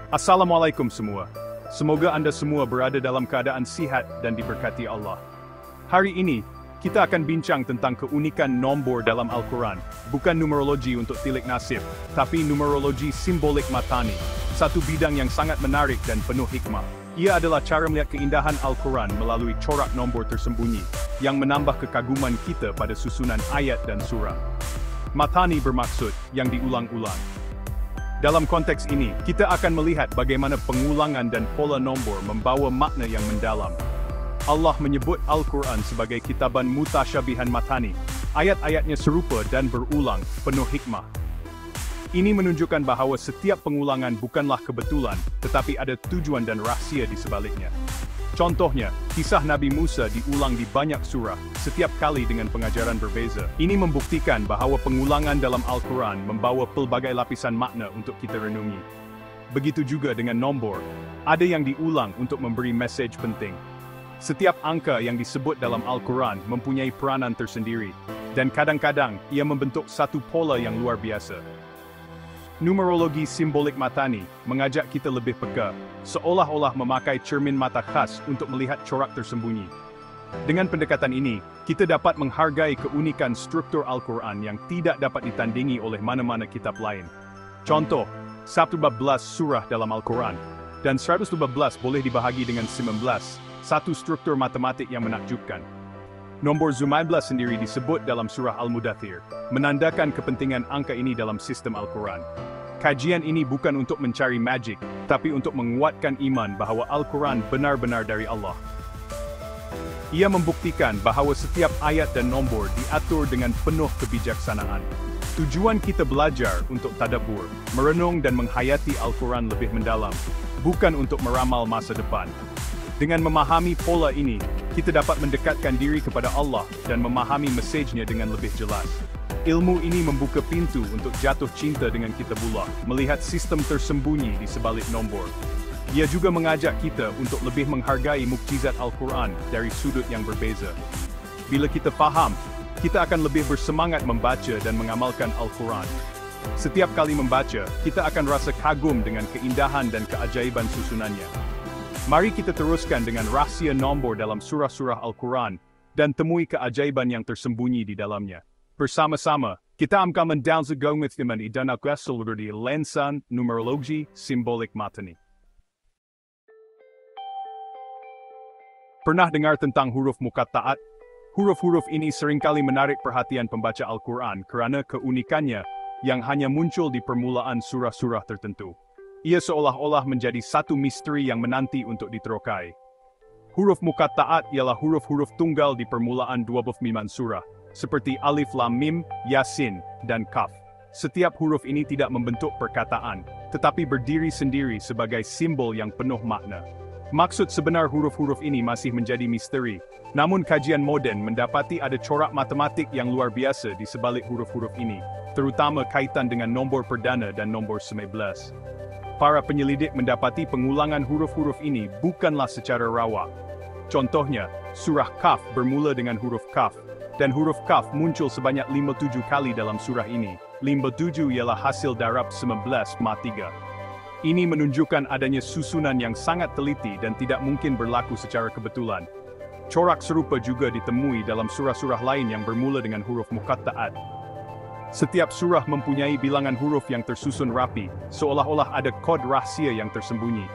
Assalamualaikum semua. Semoga Anda semua berada dalam keadaan sihat dan diberkati Allah. Hari ini, kita akan bincang tentang keunikan nombor dalam Al-Quran. Bukan numerologi untuk tilik nasib, tapi numerologi simbolik matani. Satu bidang yang sangat menarik dan penuh hikmah. Ia adalah cara melihat keindahan Al-Quran melalui corak nombor tersembunyi, yang menambah kekaguman kita pada susunan ayat dan surah. Matani bermaksud yang diulang-ulang. Dalam konteks ini, kita akan melihat bagaimana pengulangan dan pola nombor membawa makna yang mendalam. Allah menyebut Al-Quran sebagai kitaban mutasyabihan matani. Ayat-ayatnya serupa dan berulang, penuh hikmah. Ini menunjukkan bahawa setiap pengulangan bukanlah kebetulan, tetapi ada tujuan dan rahsia di sebaliknya. Contohnya, kisah Nabi Musa diulang di banyak surah, setiap kali dengan pengajaran berbeza. Ini membuktikan bahawa pengulangan dalam Al-Quran membawa pelbagai lapisan makna untuk kita renungi. Begitu juga dengan nombor. Ada yang diulang untuk memberi mesej penting. Setiap angka yang disebut dalam Al-Quran mempunyai peranan tersendiri, dan kadang-kadang ia membentuk satu pola yang luar biasa. Numerologi simbolik matani mengajak kita lebih peka, seolah-olah memakai cermin mata khas untuk melihat corak tersembunyi. Dengan pendekatan ini, kita dapat menghargai keunikan struktur Al-Quran yang tidak dapat ditandingi oleh mana-mana kitab lain. Contoh, 112 surah dalam Al-Quran, dan 112 boleh dibahagi dengan 19, satu struktur matematik yang menakjubkan. Nombor 19 sendiri disebut dalam surah Al-Mudaththir, menandakan kepentingan angka ini dalam sistem Al-Quran. Kajian ini bukan untuk mencari magic, tapi untuk menguatkan iman bahawa Al-Quran benar-benar dari Allah. Ia membuktikan bahawa setiap ayat dan nombor diatur dengan penuh kebijaksanaan. Tujuan kita belajar untuk tadabbur, merenung dan menghayati Al-Quran lebih mendalam, bukan untuk meramal masa depan. Dengan memahami pola ini, kita dapat mendekatkan diri kepada Allah dan memahami mesejnya dengan lebih jelas. Ilmu ini membuka pintu untuk jatuh cinta dengan kitabullah, melihat sistem tersembunyi di sebalik nombor. Ia juga mengajak kita untuk lebih menghargai mukjizat Al-Quran dari sudut yang berbeza. Bila kita faham, kita akan lebih bersemangat membaca dan mengamalkan Al-Quran. Setiap kali membaca, kita akan rasa kagum dengan keindahan dan keajaiban susunannya. Mari kita teruskan dengan rahsia nombor dalam surah-surah Al-Quran dan temui keajaiban yang tersembunyi di dalamnya. Bersama-sama, kita akan mendalam dengan idana seluruh di lensan numerologi simbolik matani. Pernah dengar tentang huruf muqatta'at? Huruf-huruf ini seringkali menarik perhatian pembaca Al-Quran karena keunikannya yang hanya muncul di permulaan surah-surah tertentu. Ia seolah-olah menjadi satu misteri yang menanti untuk diterokai. Huruf muqatta'at ialah huruf-huruf tunggal di permulaan 29 surah, seperti Alif Lam Mim, Yasin, dan Kaf. Setiap huruf ini tidak membentuk perkataan, tetapi berdiri sendiri sebagai simbol yang penuh makna. Maksud sebenar huruf-huruf ini masih menjadi misteri, namun kajian moden mendapati ada corak matematik yang luar biasa di sebalik huruf-huruf ini, terutama kaitan dengan nombor perdana dan nombor 19. Para penyelidik mendapati pengulangan huruf-huruf ini bukanlah secara rawa. Contohnya, surah Kaf bermula dengan huruf Kaf, dan huruf Kaf muncul sebanyak 57 kali dalam surah ini. 57 ialah hasil darab 19/3. Ini menunjukkan adanya susunan yang sangat teliti dan tidak mungkin berlaku secara kebetulan. Corak serupa juga ditemui dalam surah-surah lain yang bermula dengan huruf muqatta'at. Setiap surah mempunyai bilangan huruf yang tersusun rapi, seolah-olah ada kod rahsia yang tersembunyi.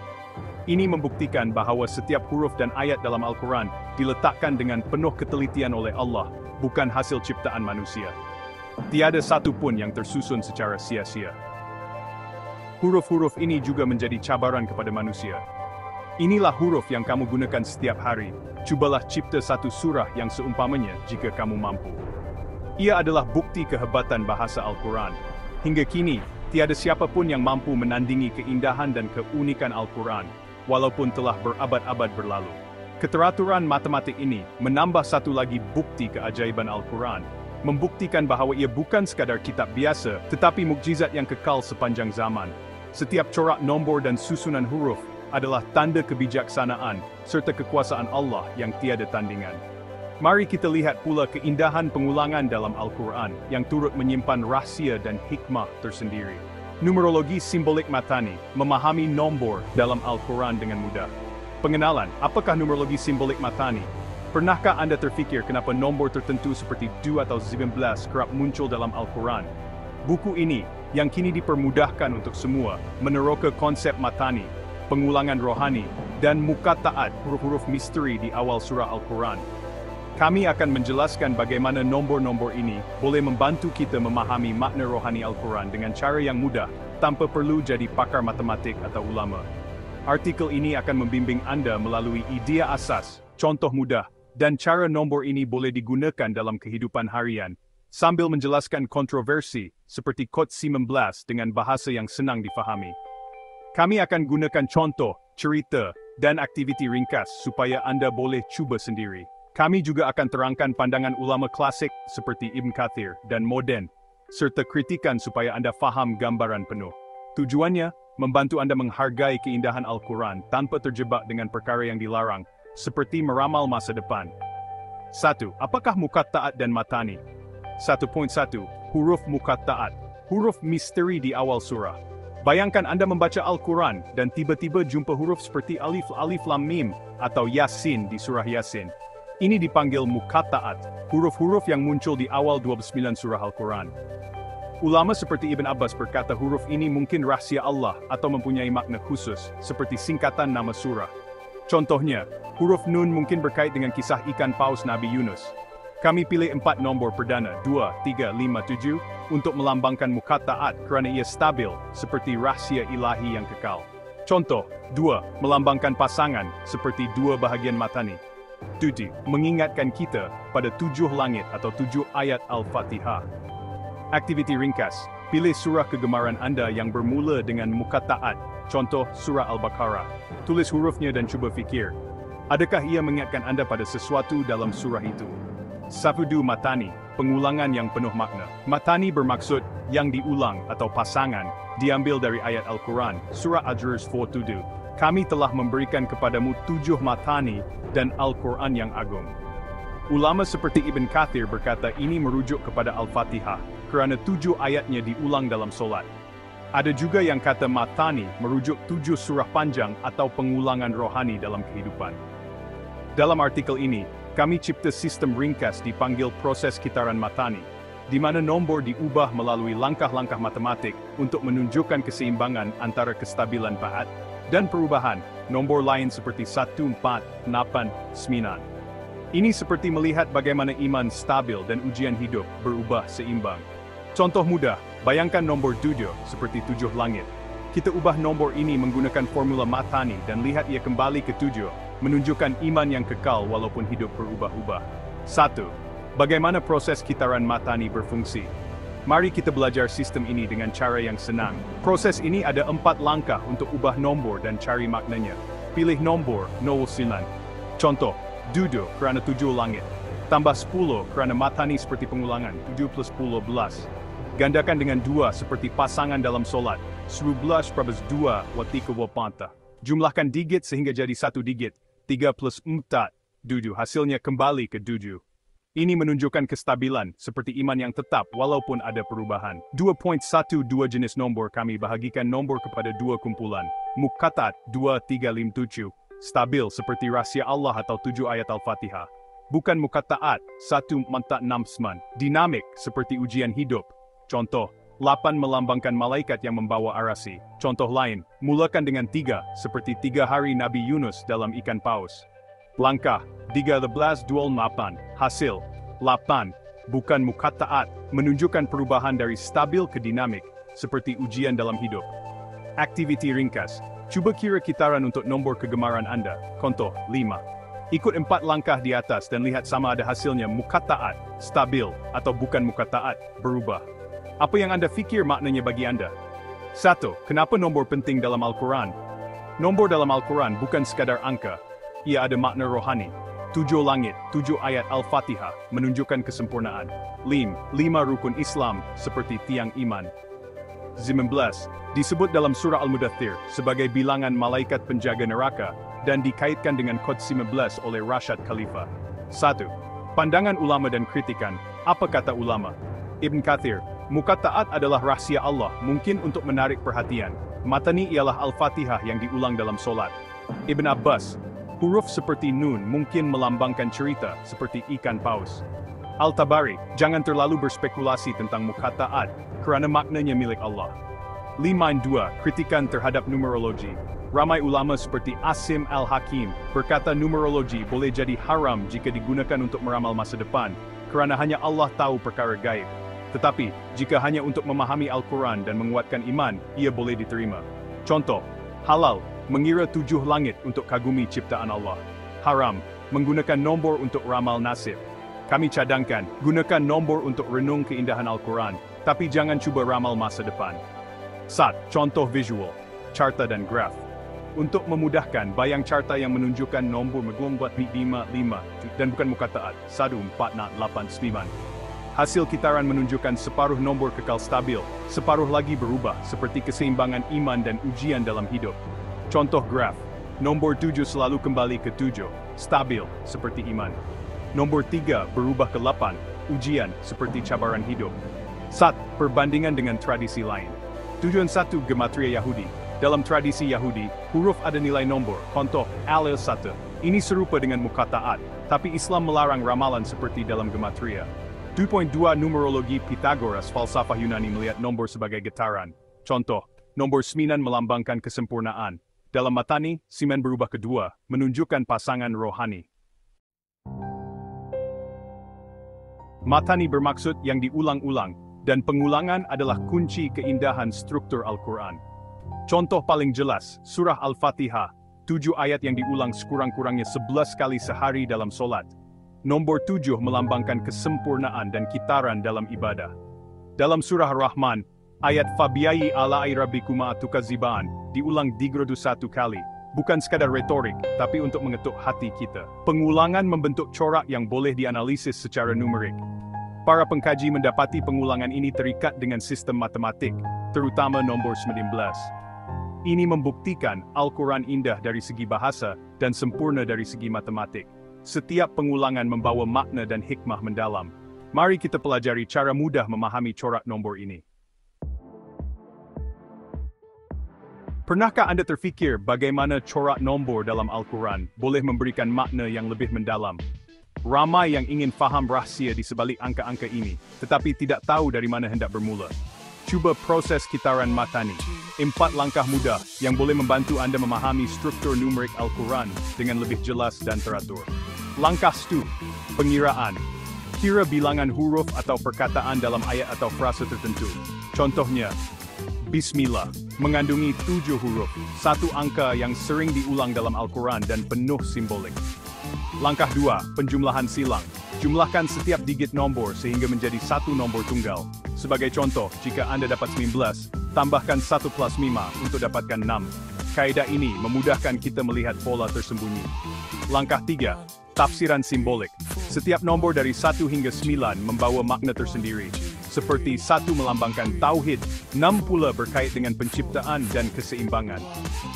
Ini membuktikan bahawa setiap huruf dan ayat dalam Al-Quran diletakkan dengan penuh ketelitian oleh Allah, bukan hasil ciptaan manusia. Tiada satu pun yang tersusun secara sia-sia. Huruf-huruf ini juga menjadi cabaran kepada manusia. Inilah huruf yang kamu gunakan setiap hari. Cubalah cipta satu surah yang seumpamanya jika kamu mampu. Ia adalah bukti kehebatan bahasa Al-Quran. Hingga kini, tiada siapapun yang mampu menandingi keindahan dan keunikan Al-Quran, walaupun telah berabad-abad berlalu. Keteraturan matematik ini menambah satu lagi bukti keajaiban Al-Quran, membuktikan bahawa ia bukan sekadar kitab biasa, tetapi mukjizat yang kekal sepanjang zaman. Setiap corak nombor dan susunan huruf adalah tanda kebijaksanaan serta kekuasaan Allah yang tiada tandingan. Mari kita lihat pula keindahan pengulangan dalam Al-Quran yang turut menyimpan rahsia dan hikmah tersendiri. Numerologi simbolik Matani, memahami nombor dalam Al-Quran dengan mudah. Pengenalan, apakah numerologi simbolik Matani? Pernahkah Anda terfikir kenapa nombor tertentu seperti 2 atau 19 kerap muncul dalam Al-Quran? Buku ini, yang kini dipermudahkan untuk semua, meneroka konsep Matani, pengulangan rohani, dan mukataat huruf-huruf misteri di awal surah Al-Quran. Kami akan menjelaskan bagaimana nombor-nombor ini boleh membantu kita memahami makna rohani Al-Quran dengan cara yang mudah, tanpa perlu jadi pakar matematik atau ulama. Artikel ini akan membimbing Anda melalui idea asas, contoh mudah, dan cara nombor ini boleh digunakan dalam kehidupan harian, sambil menjelaskan kontroversi seperti kod 19 dengan bahasa yang senang difahami. Kami akan gunakan contoh, cerita, dan aktiviti ringkas supaya Anda boleh cuba sendiri. Kami juga akan terangkan pandangan ulama klasik seperti Ibn Kathir dan moden, serta kritikan supaya Anda faham gambaran penuh. Tujuannya, membantu Anda menghargai keindahan Al-Quran tanpa terjebak dengan perkara yang dilarang, seperti meramal masa depan. 1. Apakah mukataat dan matani? 1.1. Huruf mukataat, huruf misteri di awal surah. Bayangkan Anda membaca Al-Quran dan tiba-tiba jumpa huruf seperti alif, alif, lam, mim, atau yasin di surah Yasin. Ini dipanggil mukataat, huruf-huruf yang muncul di awal 29 surah Al-Quran. Ulama seperti Ibn Abbas berkata huruf ini mungkin rahasia Allah atau mempunyai makna khusus, seperti singkatan nama surah. Contohnya, huruf nun mungkin berkait dengan kisah ikan paus Nabi Yunus. Kami pilih 4 nombor perdana, 2, 3, 5, 7, untuk melambangkan mukataat kerana ia stabil, seperti rahasia ilahi yang kekal. Contoh, 2, melambangkan pasangan, seperti 2 bahagian matani. 7. Mengingatkan kita pada 7 langit atau 7 ayat Al-Fatihah. Aktiviti ringkas, pilih surah kegemaran Anda yang bermula dengan mukataat, contoh surah Al-Baqarah. Tulis hurufnya dan cuba fikir, adakah ia mengingatkan Anda pada sesuatu dalam surah itu? 1. Matani, pengulangan yang penuh makna. Matani bermaksud yang diulang atau pasangan, diambil dari ayat Al-Quran, surah Ajrus 4:7. Kami telah memberikan kepadamu 7 matani dan Al-Quran yang agung. Ulama seperti Ibn Kathir berkata ini merujuk kepada Al-Fatihah, kerana 7 ayatnya diulang dalam solat. Ada juga yang kata matani merujuk 7 surah panjang atau pengulangan rohani dalam kehidupan. Dalam artikel ini, kami cipta sistem ringkas dipanggil proses kitaran matani, di mana nombor diubah melalui langkah-langkah matematik untuk menunjukkan keseimbangan antara kestabilan paat dan perubahan, nombor lain seperti 1, 4, 8, 9. Ini seperti melihat bagaimana iman stabil dan ujian hidup berubah seimbang. Contoh mudah, bayangkan nombor 7 seperti 7 langit. Kita ubah nombor ini menggunakan formula matani dan lihat ia kembali ke 7, menunjukkan iman yang kekal walaupun hidup berubah-ubah. 1. Bagaimana proses kitaran matani berfungsi? Mari kita belajar sistem ini dengan cara yang senang. Proses ini ada 4 langkah untuk ubah nombor dan cari maknanya. Pilih nombor 09. Contoh, 7 kerana 7 langit. Tambah 10 kerana matani seperti pengulangan, 7 plus 10, 11. Gandakan dengan 2 seperti pasangan dalam solat, 11 + 2 wati ke wapanta. Jumlahkan digit sehingga jadi 1 digit, 3 plus 4, 7. Hasilnya kembali ke 7. Ini menunjukkan kestabilan, seperti iman yang tetap walaupun ada perubahan. 2.12 jenis nombor kami bahagikan nombor kepada 2 kumpulan. Mukataat 2, 3, 5, 7. Stabil seperti rahasia Allah atau 7 ayat Al-Fatihah. Bukan mukataat 1, 4, 6, 9. Dinamik seperti ujian hidup. Contoh, 8 melambangkan malaikat yang membawa arasi. Contoh lain, mulakan dengan 3 seperti 3 hari Nabi Yunus dalam ikan paus. Langkah 13-28, hasil 8, bukan mukataat, menunjukkan perubahan dari stabil ke dinamik, seperti ujian dalam hidup. Aktiviti ringkas, cuba kira kitaran untuk nombor kegemaran Anda, contoh 5. Ikut 4 langkah di atas dan lihat sama ada hasilnya mukataat, stabil, atau bukan mukataat, berubah. Apa yang Anda fikir maknanya bagi Anda? 1. Kenapa nombor penting dalam Al-Quran? Nombor dalam Al-Quran bukan sekadar angka. Ia ada makna rohani. 7 langit, 7 ayat Al-Fatihah, menunjukkan kesempurnaan. 5 rukun Islam, seperti tiang iman. 19. Disebut dalam surah Al-Mudaththir, sebagai bilangan malaikat penjaga neraka, dan dikaitkan dengan kod 19 oleh Rashad Khalifah. 1. Pandangan ulama dan kritikan. Apa kata ulama? Ibn Kathir, Muqatta'at adalah rahsia Allah, mungkin untuk menarik perhatian. Matani ialah Al-Fatihah yang diulang dalam solat. Ibn Abbas, huruf seperti nun mungkin melambangkan cerita seperti ikan paus. Al-Tabari, jangan terlalu berspekulasi tentang muqatta'at, kerana maknanya milik Allah. 5.2. Kritikan terhadap numerologi. Ramai ulama seperti Asim Al-Hakim berkata numerologi boleh jadi haram jika digunakan untuk meramal masa depan, kerana hanya Allah tahu perkara gaib. Tetapi, jika hanya untuk memahami Al-Quran dan menguatkan iman, ia boleh diterima. Contoh, halal, mengira 7 langit untuk kagumi ciptaan Allah. Haram, menggunakan nombor untuk ramal nasib. Kami cadangkan, gunakan nombor untuk renung keindahan Al-Quran, tapi jangan cuba ramal masa depan. Contoh visual, carta dan graf. Untuk memudahkan, bayang carta yang menunjukkan nombor 455 dan bukan muqatta'at, 1489. Hasil kitaran menunjukkan separuh nombor kekal stabil, separuh lagi berubah, seperti keseimbangan iman dan ujian dalam hidup. Contoh graf, nombor 7 selalu kembali ke 7, stabil, seperti iman. Nombor 3 berubah ke 8, ujian, seperti cabaran hidup. Perbandingan dengan tradisi lain. Tujuan 1 Gematria Yahudi. Dalam tradisi Yahudi, huruf ada nilai nombor, contoh, Alel 1. Ini serupa dengan muqatta'at, tapi Islam melarang ramalan seperti dalam Gematria. 2.2 Numerologi Pythagoras. Falsafah Yunani melihat nombor sebagai getaran. Contoh, nombor 9 melambangkan kesempurnaan. Dalam Matani, 9 berubah ke 2, menunjukkan pasangan rohani. Matani bermaksud yang diulang-ulang, dan pengulangan adalah kunci keindahan struktur Al-Quran. Contoh paling jelas, surah Al-Fatihah, 7 ayat yang diulang sekurang-kurangnya 11 kali sehari dalam solat. Nombor 7 melambangkan kesempurnaan dan kitaran dalam ibadah. Dalam surah Rahman, ayat Fabiayi alai rabbikuma tukazziban diulang 31 kali. Bukan sekadar retorik, tapi untuk mengetuk hati kita. Pengulangan membentuk corak yang boleh dianalisis secara numerik. Para pengkaji mendapati pengulangan ini terikat dengan sistem matematik, terutama nombor 19. Ini membuktikan Al-Quran indah dari segi bahasa dan sempurna dari segi matematik. Setiap pengulangan membawa makna dan hikmah mendalam. Mari kita pelajari cara mudah memahami corak nombor ini. Pernahkah Anda terfikir bagaimana corak nombor dalam Al-Quran boleh memberikan makna yang lebih mendalam? Ramai yang ingin faham rahsia di sebalik angka-angka ini, tetapi tidak tahu dari mana hendak bermula. Cuba proses kitaran Matani. 4 langkah mudah yang boleh membantu Anda memahami struktur numerik Al-Quran dengan lebih jelas dan teratur. Langkah 1. Pengiraan. Kira bilangan huruf atau perkataan dalam ayat atau frase tertentu. Contohnya, Bismillah mengandungi 7 huruf, 1 angka yang sering diulang dalam Al-Quran dan penuh simbolik. Langkah 2. Penjumlahan silang. Jumlahkan setiap digit nombor sehingga menjadi 1 nombor tunggal. Sebagai contoh, jika Anda dapat 19, tambahkan 1 plus 5 untuk dapatkan 6. Kaidah ini memudahkan kita melihat pola tersembunyi. Langkah 3. Tafsiran simbolik. Setiap nombor dari 1 hingga 9 membawa makna tersendiri. Seperti 1 melambangkan tauhid, 6 pula berkait dengan penciptaan dan keseimbangan.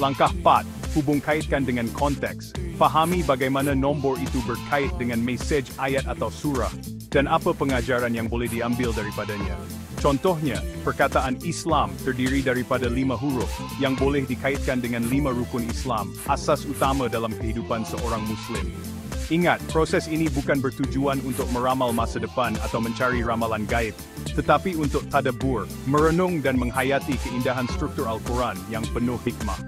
Langkah 4. Hubung kaitkan dengan konteks. Fahami bagaimana nombor itu berkait dengan mesej ayat atau surah, dan apa pengajaran yang boleh diambil daripadanya. Contohnya, perkataan Islam terdiri daripada 5 huruf, yang boleh dikaitkan dengan 5 rukun Islam, asas utama dalam kehidupan seorang Muslim. Ingat, proses ini bukan bertujuan untuk meramal masa depan atau mencari ramalan gaib, tetapi untuk tadabbur, merenung dan menghayati keindahan struktur Al-Quran yang penuh hikmah.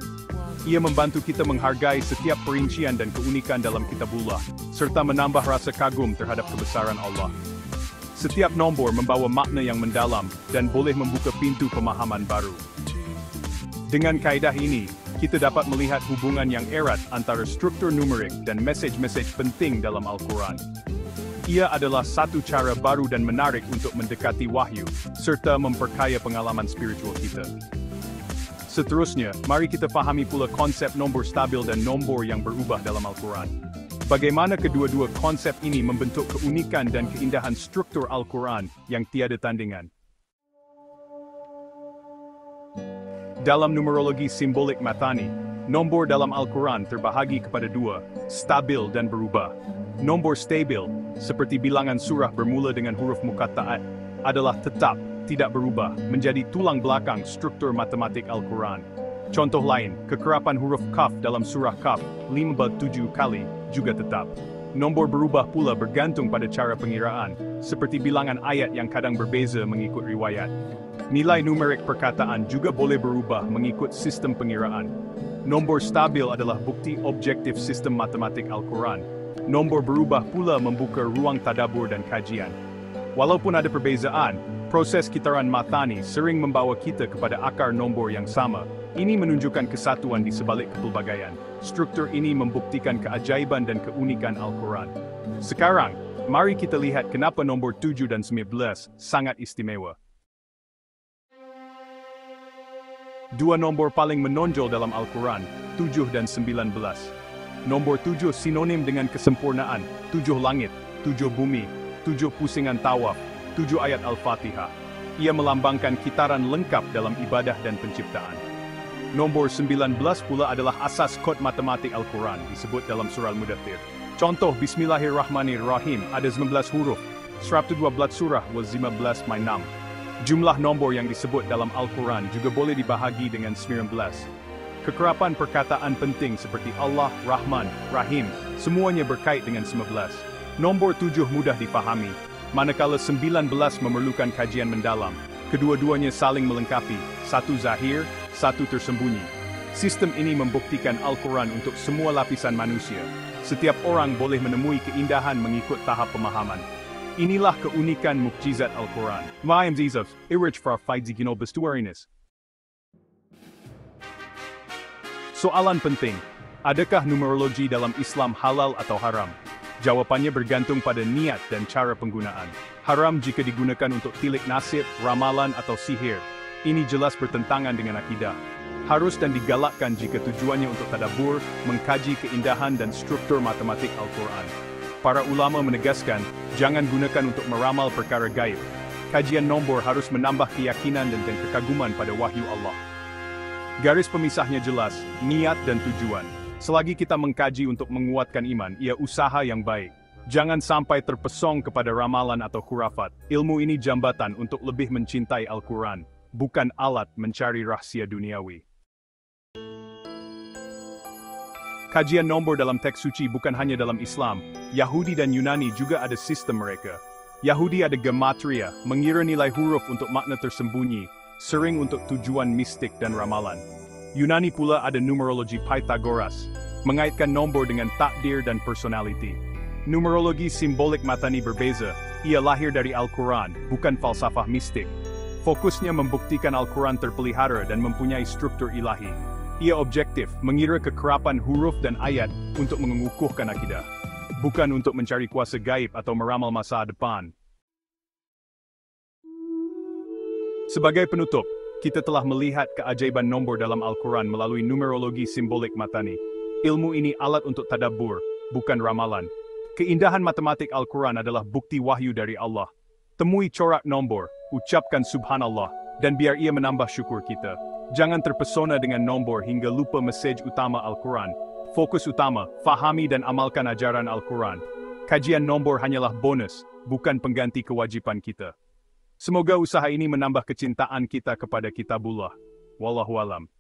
Ia membantu kita menghargai setiap perincian dan keunikan dalam Kitabullah, serta menambah rasa kagum terhadap kebesaran Allah. Setiap nombor membawa makna yang mendalam dan boleh membuka pintu pemahaman baru. Dengan kaidah ini, kita dapat melihat hubungan yang erat antara struktur numerik dan mesej-mesej penting dalam Al-Quran. Ia adalah satu cara baru dan menarik untuk mendekati wahyu, serta memperkaya pengalaman spiritual kita. Seterusnya, mari kita pahami pula konsep nombor stabil dan nombor yang berubah dalam Al-Quran. Bagaimana kedua-dua konsep ini membentuk keunikan dan keindahan struktur Al-Quran yang tiada tandingan. Dalam numerologi simbolik Matani, nombor dalam Al-Quran terbahagi kepada 2, stabil dan berubah. Nombor stabil, seperti bilangan surah bermula dengan huruf muqatta'at, adalah tetap, tidak berubah, menjadi tulang belakang struktur matematik Al-Quran. Contoh lain, kekerapan huruf Kaf dalam surah Kaf 57 kali juga tetap. Nombor berubah pula bergantung pada cara pengiraan, seperti bilangan ayat yang kadang berbeza mengikut riwayat. Nilai numerik perkataan juga boleh berubah mengikut sistem pengiraan. Nombor stabil adalah bukti objektif sistem matematik Al-Quran. Nombor berubah pula membuka ruang tadabbur dan kajian. Walaupun ada perbezaan, proses kitaran matani sering membawa kita kepada akar nombor yang sama. Ini menunjukkan kesatuan di sebalik kepelbagaian. Struktur ini membuktikan keajaiban dan keunikan Al-Quran. Sekarang, mari kita lihat kenapa nombor 7 dan 19 sangat istimewa. Dua nombor paling menonjol dalam Al-Quran, 7 dan 19. Nombor 7 sinonim dengan kesempurnaan, 7 langit, 7 bumi, 7 pusingan tawaf, 7 ayat Al-Fatihah. Ia melambangkan kitaran lengkap dalam ibadah dan penciptaan. Nombor 19 pula adalah asas kod matematik Al-Quran disebut dalam surah Al-Mudaththir. Contoh Bismillahirrahmanirrahim ada 19 huruf, 112 surah was 15 my 6. Jumlah nombor yang disebut dalam Al-Quran juga boleh dibahagi dengan 19. Kekerapan perkataan penting seperti Allah, Rahman, Rahim, semuanya berkait dengan 19. Nombor 7 mudah dipahami, manakala 19 memerlukan kajian mendalam. Kedua-duanya saling melengkapi, satu zahir, satu tersembunyi. Sistem ini membuktikan Al-Quran untuk semua lapisan manusia. Setiap orang boleh menemui keindahan mengikut tahap pemahaman. Inilah keunikan mukjizat Al-Quran. Mayam Zizov, Irich for Faizi Bestuarinis. Soalan penting, adakah numerologi dalam Islam halal atau haram? Jawabannya bergantung pada niat dan cara penggunaan. Haram jika digunakan untuk tilik nasib, ramalan atau sihir. Ini jelas bertentangan dengan akidah. Harus dan digalakkan jika tujuannya untuk tadabbur, mengkaji keindahan dan struktur matematik Al-Quran. Para ulama menegaskan, jangan gunakan untuk meramal perkara gaib. Kajian nombor harus menambah keyakinan dan kekaguman pada wahyu Allah. Garis pemisahnya jelas, niat dan tujuan. Selagi kita mengkaji untuk menguatkan iman, ia usaha yang baik. Jangan sampai terpesong kepada ramalan atau khurafat. Ilmu ini jambatan untuk lebih mencintai Al-Quran, bukan alat mencari rahasia duniawi. Kajian nombor dalam teks suci bukan hanya dalam Islam, Yahudi dan Yunani juga ada sistem mereka. Yahudi ada gematria, mengira nilai huruf untuk makna tersembunyi, sering untuk tujuan mistik dan ramalan. Yunani pula ada numerologi Pythagoras, mengaitkan nombor dengan takdir dan personality. Numerologi simbolik matani berbeza, ia lahir dari Al-Quran, bukan falsafah mistik. Fokusnya membuktikan Al-Quran terpelihara dan mempunyai struktur ilahi. Ia objektif, mengira kekerapan huruf dan ayat untuk mengukuhkan akidah, bukan untuk mencari kuasa gaib atau meramal masa depan. Sebagai penutup, kita telah melihat keajaiban nombor dalam Al-Quran melalui numerologi simbolik matani. Ilmu ini alat untuk tadabbur, bukan ramalan. Keindahan matematik Al-Quran adalah bukti wahyu dari Allah. Temui corak nombor, ucapkan subhanallah, dan biar ia menambah syukur kita. Jangan terpesona dengan nombor hingga lupa mesej utama Al-Quran. Fokus utama, fahami dan amalkan ajaran Al-Quran. Kajian nombor hanyalah bonus, bukan pengganti kewajiban kita. Semoga usaha ini menambah kecintaan kita kepada Kitabullah. Wallahualam.